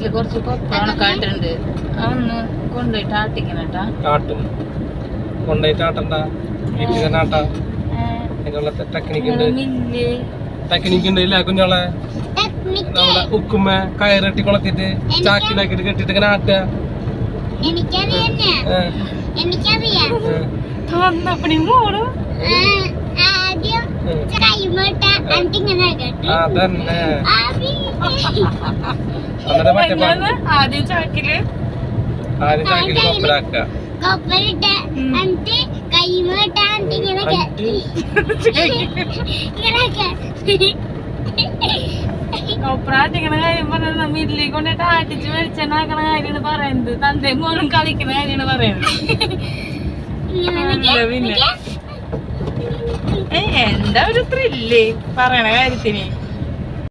വീട്ടില് കുറച്ച് കൊപ്പണക്കായിട്ടുണ്ട്. അതൊന്ന് കൊണ്ടുപോയിട്ട് ആട്ടിക്കണട്ടാ. കൊണ്ടുപോയിട്ട് ആട്ടണ്ട, വീട്ടിൽ തന്നെ ആട്ടാ. അതിനുള്ള ടെക്നിക്ക് ഉണ്ട് ഇല്ല കുഞ്ഞോളെ. നമ്മളെ ഉക്കുമ്മ കയറെട്ടി കൊളത്തിട്ട് ചാക്കിലാക്കിട്ട് കെട്ടിട്ട് ഇങ്ങനെ ആട്ടുക. അതന്നെ ആദ്യം ചാക്കില് കൊപ്പരാക്ക. കൊപ്പറാട്ടിക്കണ കാര്യം പറഞ്ഞത് മില്ലിൽ കൊണ്ടിട്ട് ആട്ടിച്ച് വെളിച്ചെണ്ണാക്കണ കാര്യമാണ് പറയുന്നത്. തന്തയും മോനും കളിക്കണ കാര്യമാണ് പറയുന്നത്. പിന്നെ എന്താ ഒരു ത്രില്ല് പറയണ കാര്യത്തിന്.